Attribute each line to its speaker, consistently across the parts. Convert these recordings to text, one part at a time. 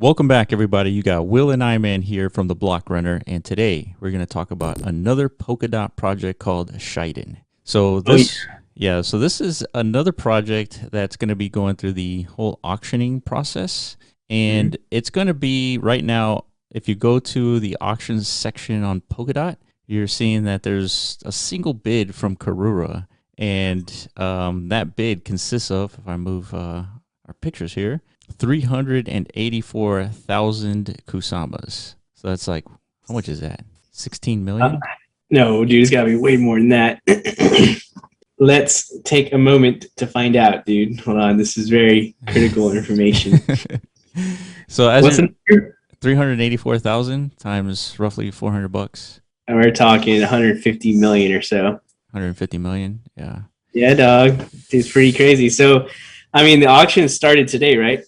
Speaker 1: Welcome back, everybody. You got Will and I-Man here from the Block Runner, and today we're going to talk about another Polkadot project called Shiden. So this is another project that's going to be going through the whole auctioning process, and it's going to be right now. If you go to the auctions section on Polkadot, you're seeing that there's a single bid from Karura, and that bid consists of, if I move our pictures here, 384,000 Kusamas. So that's like, how much is that? 16 million?
Speaker 2: No, dude, it's got to be way more than that. Let's take a moment to find out, dude. Hold on, this is very critical information.
Speaker 1: So as 384,000 times roughly $400.
Speaker 2: And we're talking 150 million or so.
Speaker 1: 150 million, yeah.
Speaker 2: Yeah, dog. It's pretty crazy. So, I mean, the auction started today, right?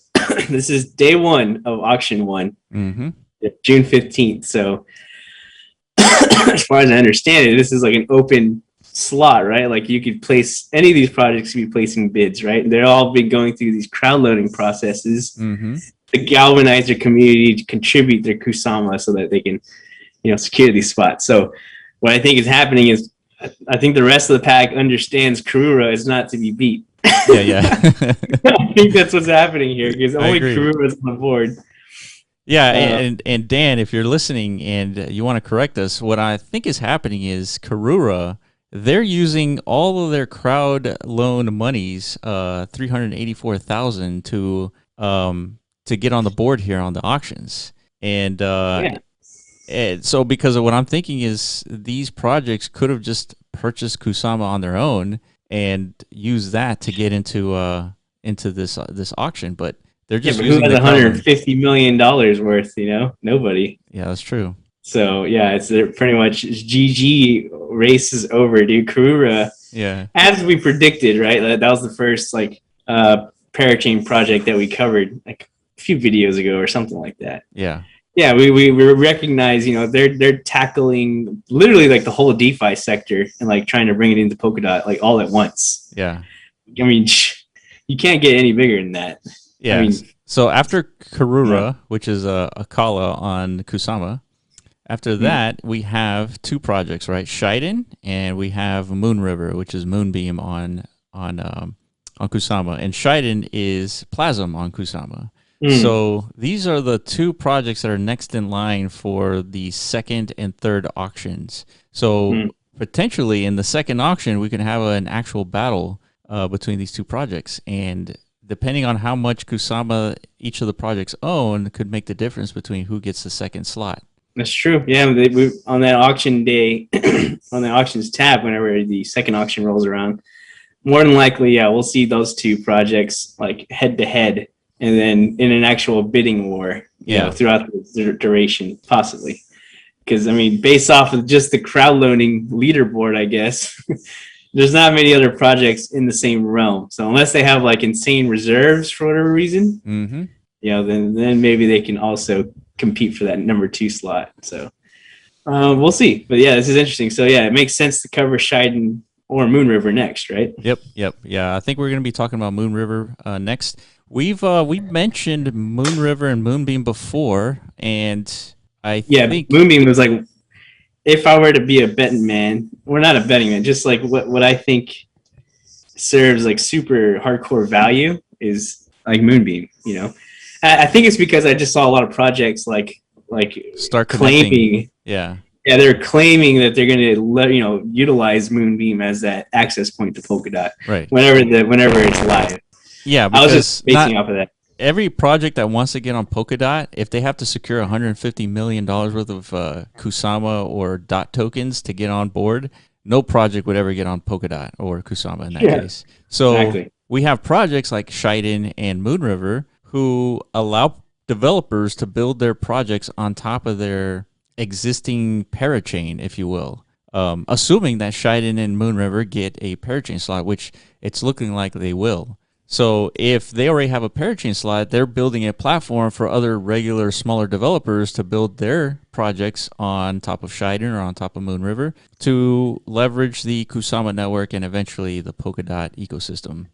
Speaker 2: This is day one of auction one, June 15th. So as far as I understand it, this is like an open slot, right? Like you could place any of these projects could be placing bids, right? They're all been going through these crowdloading processes to galvanize their community to contribute their Kusama so that they can, secure these spots. So what I think is happening is I think the rest of the pack understands Karura is not to be beat.
Speaker 1: Yeah.
Speaker 2: I think that's what's happening here because only Karura is on the board.
Speaker 1: Yeah, and Dan, if you're listening and you want to correct us, what I think is happening is Karura, they're using all of their crowd loan monies, 384,000 to get on the board here on the auctions, and so because of what I'm thinking is these projects could have just purchased Kusama on their own and use that to get into this auction, but they're just using
Speaker 2: who has $150 million worth. Nobody.
Speaker 1: Yeah, that's true.
Speaker 2: So yeah, it's pretty much GG. Race is over, dude. Karura.
Speaker 1: Yeah.
Speaker 2: As we predicted, right? That was the first Parachain project that we covered like a few videos ago or something like that.
Speaker 1: Yeah.
Speaker 2: Yeah, we recognize, they're tackling literally like the whole DeFi sector and like trying to bring it into Polkadot like all at once.
Speaker 1: Yeah.
Speaker 2: I mean, you can't get any bigger than that.
Speaker 1: Yeah. I mean, so after Karura, which is a Kala on Kusama, after that we have two projects, right? Shiden, and we have Moon River, which is Moonbeam on Kusama, and Shiden is Plazem on Kusama. So these are the two projects that are next in line for the second and third auctions. So potentially in the second auction, we can have an actual battle between these two projects. And depending on how much Kusama each of the projects own could make the difference between who gets the second slot.
Speaker 2: That's true. Yeah, on that auction day, on the auctions tab, whenever the second auction rolls around, more than likely, we'll see those two projects like head to head. And then in an actual bidding war, throughout the duration, possibly. Because, I mean, based off of just the crowdloading leaderboard, I guess, there's not many other projects in the same realm. So unless they have, like, insane reserves for whatever reason, then maybe they can also compete for that number 2 slot. So we'll see. But, yeah, this is interesting. So, yeah, it makes sense to cover Shiden or Moon River next, right?
Speaker 1: Yep. Yeah, I think we're going to be talking about Moon River next. We've mentioned Moon River and Moonbeam before, and I think
Speaker 2: Moonbeam was like, if I were to be a betting man, we're not a betting man, just like what I think serves like super hardcore value is like Moonbeam. I think it's because I just saw a lot of projects like
Speaker 1: start
Speaker 2: claiming,
Speaker 1: yeah,
Speaker 2: they're claiming that they're going to utilize Moonbeam as that access point to Polkadot,
Speaker 1: right?
Speaker 2: Whenever it's live.
Speaker 1: Yeah, because
Speaker 2: I was just basing off of that.
Speaker 1: Every project that wants to get on Polkadot, if they have to secure $150 million worth of Kusama or DOT tokens to get on board, no project would ever get on Polkadot or Kusama in that case. So we have projects like Shiden and Moon River who allow developers to build their projects on top of their existing Parachain, if you will. Assuming that Shiden and Moon River get a Parachain slot, which it's looking like they will. So if they already have a Parachain slot, they're building a platform for other regular smaller developers to build their projects on top of Shiden or on top of Moon River to leverage the Kusama network and eventually the Polkadot ecosystem.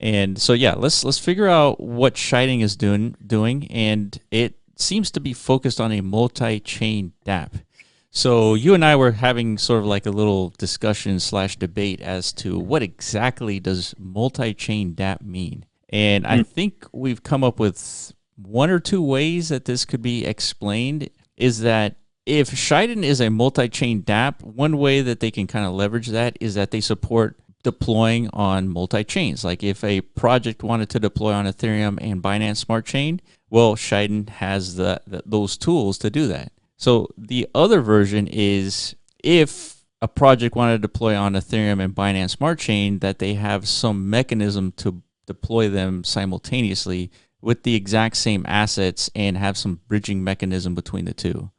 Speaker 1: And so yeah, let's figure out what Shiden is doing, and it seems to be focused on a multi-chain DApp. So you and I were having sort of like a little discussion / debate as to what exactly does multi-chain DApp mean. And I think we've come up with one or two ways that this could be explained. Is that if Shiden is a multi-chain DApp, one way that they can kind of leverage that is that they support deploying on multi-chains. Like if a project wanted to deploy on Ethereum and Binance Smart Chain, well, Shiden has those tools to do that. So the other version is if a project wanted to deploy on Ethereum and Binance Smart Chain, that they have some mechanism to deploy them simultaneously with the exact same assets and have some bridging mechanism between the two.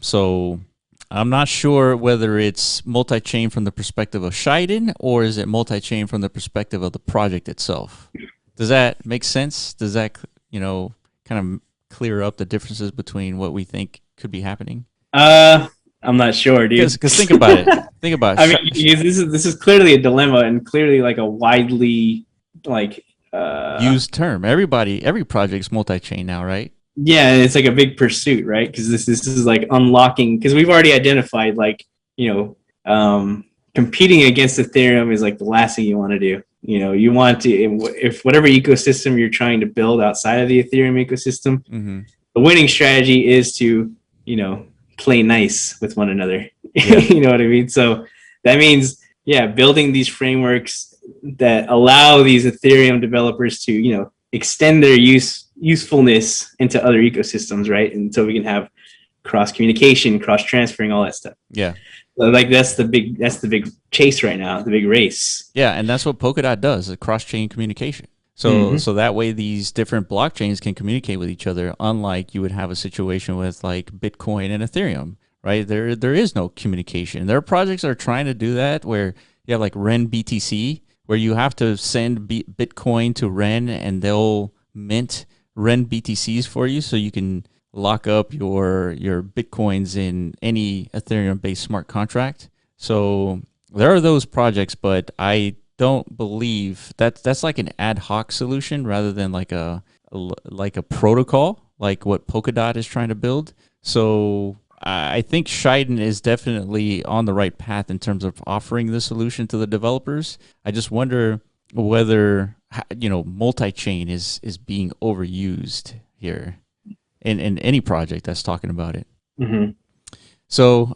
Speaker 1: So I'm not sure whether it's multi-chain from the perspective of Shiden or is it multi-chain from the perspective of the project itself. Does that make sense? Does that, kind of clear up the differences between what we think could be happening?
Speaker 2: I'm not sure, dude.
Speaker 1: Because think about it. Think about it.
Speaker 2: I mean, this is clearly a dilemma and clearly like a widely
Speaker 1: used term. Every project's multi-chain now, right?
Speaker 2: Yeah, it's like a big pursuit, right? Because this is like unlocking, because we've already identified competing against Ethereum is like the last thing you want to do. You want to, if whatever ecosystem you're trying to build outside of the Ethereum ecosystem, the winning strategy is to, play nice with one another. Yeah. You know what I mean? So that means, building these frameworks that allow these Ethereum developers to, extend their usefulness into other ecosystems, right? And so we can have cross communication, cross transferring, all that stuff.
Speaker 1: Yeah.
Speaker 2: Like that's the big chase right now, the big race.
Speaker 1: Yeah, and that's what Polkadot does, is cross-chain communication. So so that way these different blockchains can communicate with each other, unlike you would have a situation with like Bitcoin and Ethereum, right? There is no communication. There are projects that are trying to do that where you have like Ren BTC, where you have to send Bitcoin to Ren and they'll mint Ren BTCs for you so you can lock up your Bitcoins in any Ethereum-based smart contract. So there are those projects, but I don't believe that's like an ad hoc solution rather than like a protocol like what Polkadot is trying to build. So I think Shiden is definitely on the right path in terms of offering the solution to the developers. I just wonder whether multi-chain is being overused here in any project that's talking about it. So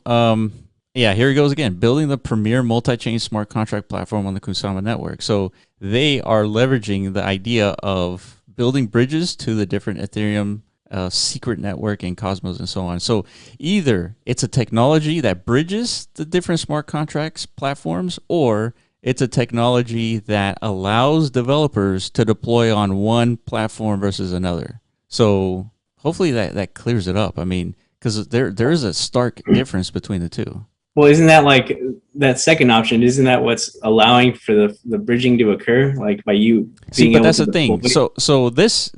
Speaker 1: here it goes again, building the premier multi-chain smart contract platform on the Kusama network. So they are leveraging the idea of building bridges to the different Ethereum secret network and Cosmos and so on. So either it's a technology that bridges the different smart contracts platforms, or it's a technology that allows developers to deploy on one platform versus another. So hopefully that clears it up. I mean, because there is a stark difference between the two.
Speaker 2: Well, isn't that like that second option? Isn't that what's allowing for the bridging to occur? Like by you being
Speaker 1: but that's the thing. So this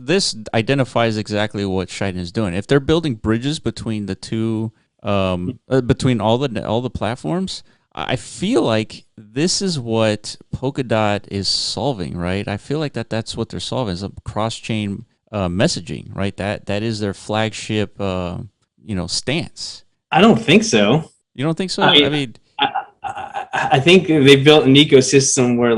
Speaker 1: identifies exactly what Shiden is doing. If they're building bridges between the two, between all the platforms, I feel like this is what Polkadot is solving, right? I feel like that's what they're solving, is a cross-chain messaging, right? That is their flagship, stance.
Speaker 2: I don't think so.
Speaker 1: You don't think so?
Speaker 2: I think they built an ecosystem where,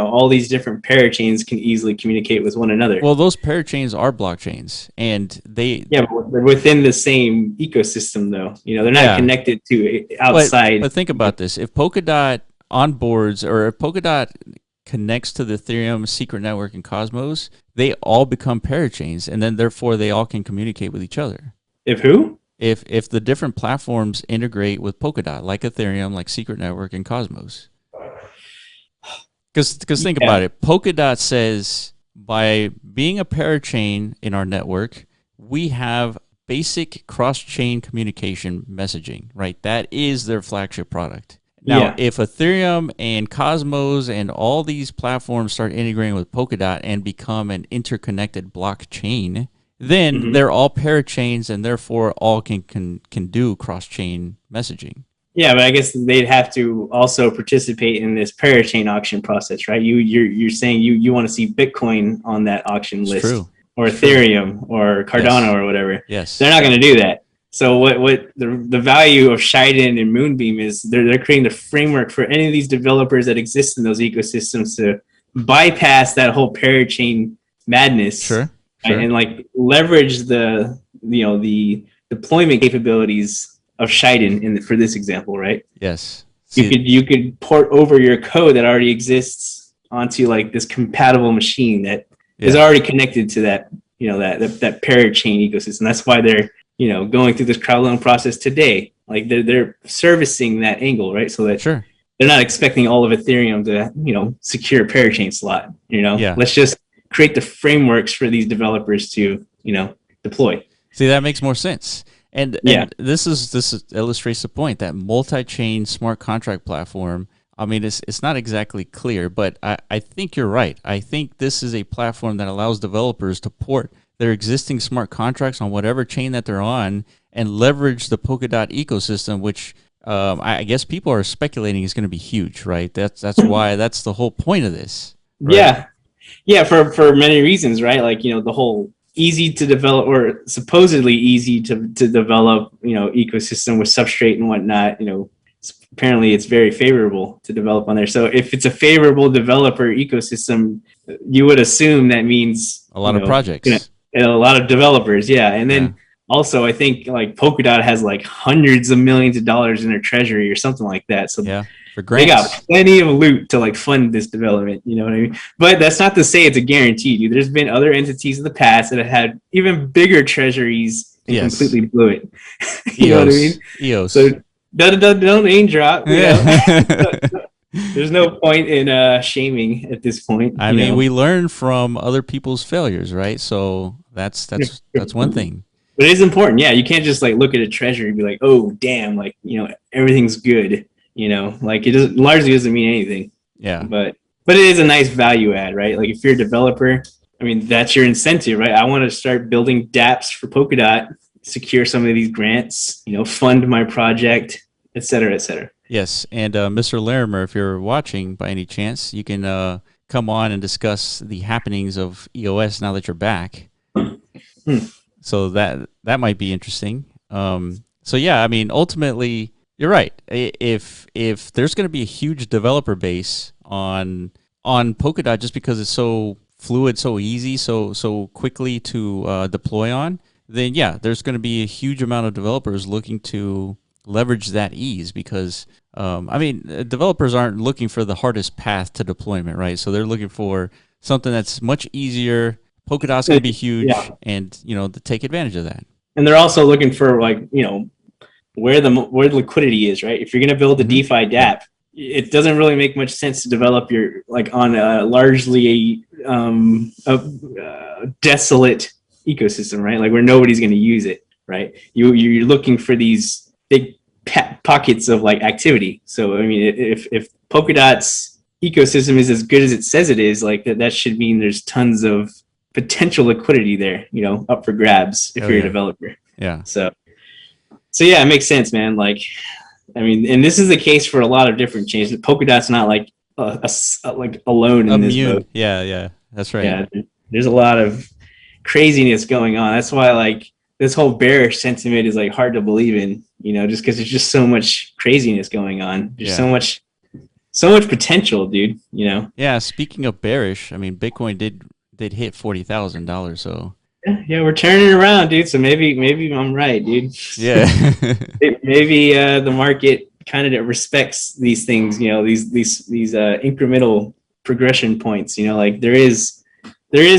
Speaker 2: all these different parachains can easily communicate with one another.
Speaker 1: Well, those parachains are blockchains, and they...
Speaker 2: Yeah, but they're within the same ecosystem, though. They're not connected to outside.
Speaker 1: But think about this. If Polkadot onboards, or if Polkadot connects to the Ethereum secret network and Cosmos, they all become parachains, and then therefore they all can communicate with each other.
Speaker 2: If who?
Speaker 1: If the different platforms integrate with Polkadot, like Ethereum, like Secret Network, and Cosmos. Because think about it. Polkadot says, by being a parachain in our network, we have basic cross-chain communication messaging, right? That is their flagship product. Now, if Ethereum and Cosmos and all these platforms start integrating with Polkadot and become an interconnected blockchain, then they're all parachains, and therefore all can do cross-chain messaging.
Speaker 2: Yeah, but I guess they'd have to also participate in this Parachain auction process, right? You're saying you want to see Bitcoin on that auction
Speaker 1: It's
Speaker 2: list,
Speaker 1: true.
Speaker 2: or
Speaker 1: It's true.
Speaker 2: Ethereum or
Speaker 1: Yes.
Speaker 2: Cardano or whatever.
Speaker 1: Yes.
Speaker 2: They're not going to do that. So what the value of Shiden and Moonbeam is, they're creating the framework for any of these developers that exist in those ecosystems to bypass that whole Parachain madness,
Speaker 1: Sure.
Speaker 2: right?
Speaker 1: Sure.
Speaker 2: And like leverage the deployment capabilities of Shiden for this example, right?
Speaker 1: Yes.
Speaker 2: You
Speaker 1: See.
Speaker 2: could port over your code that already exists onto like this compatible machine that is
Speaker 1: Yeah.
Speaker 2: already connected to that, that parachain ecosystem. That's why they're, going through this crowdloan process today. Like they're servicing that angle, right? So that
Speaker 1: Sure.
Speaker 2: they're not expecting all of Ethereum to, secure a parachain slot.
Speaker 1: Yeah.
Speaker 2: Let's just create the frameworks for these developers to, deploy.
Speaker 1: See, that makes more sense. And
Speaker 2: Yeah.
Speaker 1: this illustrates the point that multi-chain smart contract platform. I mean, it's not exactly clear, but I think you're right. I think this is a platform that allows developers to port their existing smart contracts on whatever chain that they're on and leverage the Polkadot ecosystem, which I guess people are speculating is going to be huge, right? That's why that's the whole point of this, right?
Speaker 2: Yeah, for many reasons, right? Like, the whole easy to develop, or supposedly easy to develop, ecosystem with substrate and whatnot. Apparently it's very favorable to develop on there. So if it's a favorable developer ecosystem, you would assume that means
Speaker 1: A lot of projects.
Speaker 2: a lot of developers. Yeah. And
Speaker 1: Yeah.
Speaker 2: then also I think like Polkadot has like hundreds of millions of dollars in their treasury or something like that. So
Speaker 1: Yeah. For
Speaker 2: they got
Speaker 1: grants.
Speaker 2: plenty of loot to like fund this development. You know what I mean? But that's not to say it's a guarantee, dude. There's been other entities in the past that have had even bigger treasuries and
Speaker 1: Yes.
Speaker 2: completely blew it. You
Speaker 1: EOS.
Speaker 2: know what I mean?
Speaker 1: EOS.
Speaker 2: So don't name drop.
Speaker 1: Yeah.
Speaker 2: There's no point in shaming at this point.
Speaker 1: I mean, we learn from other people's failures, right? So that's one thing.
Speaker 2: But it is important. Yeah, you can't just like look at a treasury and be like, oh damn, like everything's good. Like it largely doesn't mean anything.
Speaker 1: Yeah.
Speaker 2: But it is a nice value add, right? Like if you're a developer, I mean that's your incentive, right? I want to start building Dapps for Polkadot, secure some of these grants, fund my project, et cetera, et cetera.
Speaker 1: Yes, and Mr. Larimer, if you're watching by any chance, you can come on and discuss the happenings of EOS now that you're back. So that might be interesting. So yeah, I mean, ultimately, you're right. If there's going to be a huge developer base on Polkadot just because it's so fluid, so easy, so quickly to deploy on, then yeah, there's going to be a huge amount of developers looking to leverage that ease because I mean, developers aren't looking for the hardest path to deployment, right? So they're looking for something that's much easier. Polkadot's going to be huge,
Speaker 2: Yeah.
Speaker 1: and to take advantage of that.
Speaker 2: And they're also looking for like where the liquidity is, right? If you're going to build a DeFi DApp, it doesn't really make much sense to develop your like on a largely desolate ecosystem, right? Like where nobody's going to use it, right? You're looking for these big pockets of like activity. So I mean, if Polkadot's ecosystem is as good as it says it is, like that should mean there's tons of potential liquidity there, up for grabs if you're a developer.
Speaker 1: Yeah.
Speaker 2: So yeah, it makes sense, man. Like, I mean, and this is the case for a lot of different chains. Polkadot's not like like alone in this boat.
Speaker 1: Yeah, that's right.
Speaker 2: Yeah, there's a lot of craziness going on. That's why like this whole bearish sentiment is like hard to believe in, just because there's just so much craziness going on. There's so much potential, dude.
Speaker 1: Yeah. Speaking of bearish, I mean, Bitcoin did hit $40,000. So
Speaker 2: yeah, we're turning it around, dude. So maybe I'm right, dude.
Speaker 1: Yeah.
Speaker 2: maybe the market kind of respects these things. These incremental progression points. Like there is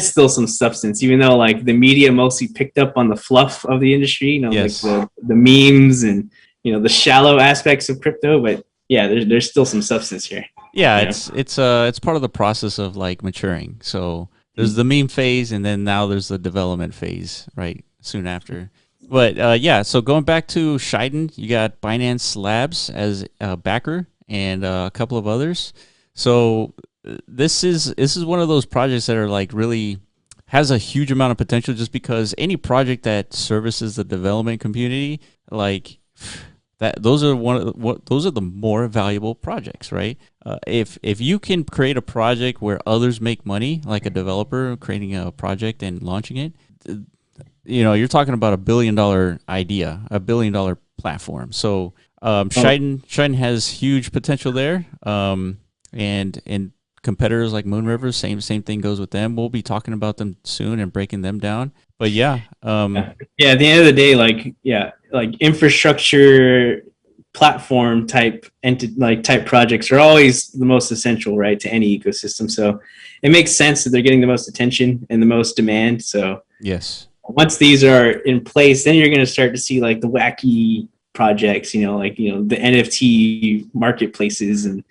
Speaker 2: still some substance, even though like the media mostly picked up on the fluff of the industry,
Speaker 1: Yes.
Speaker 2: like the memes and the shallow aspects of crypto. But yeah, there's still some substance here.
Speaker 1: Yeah, it's part of the process of like maturing. So there's the meme phase, and then now there's the development phase, right? Soon after. But yeah, so going back to Shiden, you got Binance Labs as a backer and a couple of others. So this is one of those projects that are like really has a huge amount of potential just because any project that services the development community, like those are those are the more valuable projects, right? If you can create a project where others make money, like a developer creating a project and launching it, you're talking about $1 billion idea, $1 billion platform. So Shiden has huge potential there, and competitors like Moon River, same thing goes with them. We'll be talking about them soon and breaking them down. But yeah,
Speaker 2: at the end of the day, like infrastructure platform type type projects are always the most essential, right, to any ecosystem. So it makes sense that they're getting the most attention and the most demand. So
Speaker 1: yes,
Speaker 2: once these are in place, then you're going to start to see like the wacky projects, the NFT marketplaces and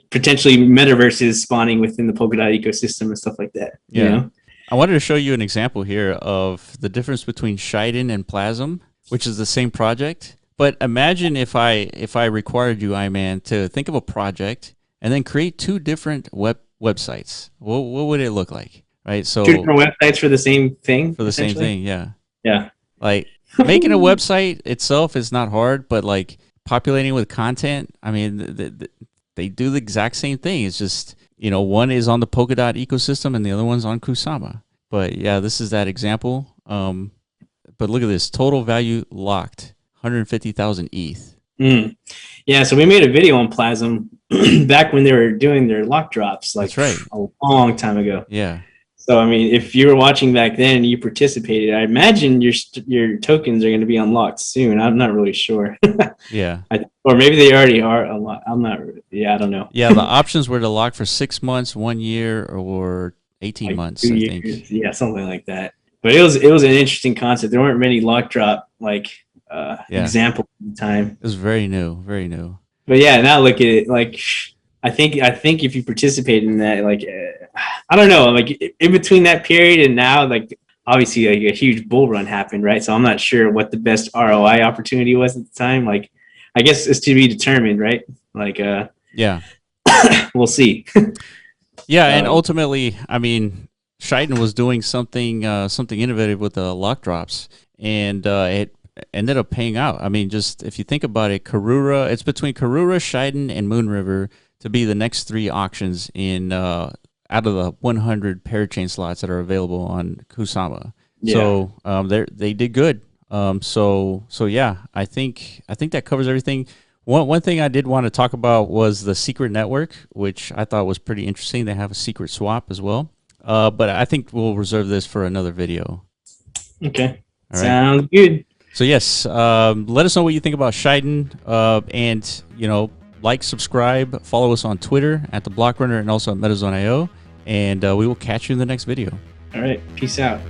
Speaker 2: potentially metaverses spawning within the Polkadot ecosystem and stuff like that.
Speaker 1: Yeah. I wanted to show you an example here of the difference between Shiden and Plazem, which is the same project. But imagine if I required you, Iman, to think of a project and then create two different websites. What would it look like? Right. So
Speaker 2: 2 different websites for the same thing.
Speaker 1: For the same thing, yeah.
Speaker 2: Yeah.
Speaker 1: Like making a website itself is not hard, but like populating with content, I mean, they do the exact same thing. It's just, one is on the Polkadot ecosystem and the other one's on Kusama. But yeah, this is that example. But look at this, total value locked, 150,000 ETH.
Speaker 2: Yeah, so we made a video on Plazem back when they were doing their lock drops,
Speaker 1: that's right,
Speaker 2: a long time ago.
Speaker 1: Yeah.
Speaker 2: So I mean, if you were watching back then, you participated. I imagine your tokens are going to be unlocked soon. I'm not really sure.
Speaker 1: Yeah.
Speaker 2: Or maybe they already are unlocked. I'm not. Yeah, I don't know.
Speaker 1: Yeah, the options were to lock for 6 months, 1 year, or 18 months.
Speaker 2: 2 years. I think. Yeah, something like that. But it was an interesting concept. There weren't many lock drop examples at the time.
Speaker 1: It was very new, very new.
Speaker 2: But yeah, now look at it. Like, I think if you participate in that, I don't know, like in between that period and now, like obviously like a huge bull run happened, right? So I'm not sure what the best ROI opportunity was at the time. Like, I guess it's to be determined, right? Like,
Speaker 1: yeah,
Speaker 2: we'll see.
Speaker 1: Yeah, and ultimately, I mean, Shiden was doing something innovative with the lock drops, and it ended up paying out. I mean, just if you think about it, it's between Karura, Shiden, and Moon River to be the next 3 auctions in out of the 100 Parachain slots that are available on Kusama. Yeah. So they did good. So yeah, I think that covers everything. One thing I did want to talk about was the secret network, which I thought was pretty interesting. They have a secret swap as well. But I think we'll reserve this for another video.
Speaker 2: Okay. All right. Sounds good.
Speaker 1: So yes, let us know what you think about Shiden, and like, subscribe, follow us on Twitter at The Block Runner and also at MetaZone.io, and we will catch you in the next video.
Speaker 2: All right. Peace out.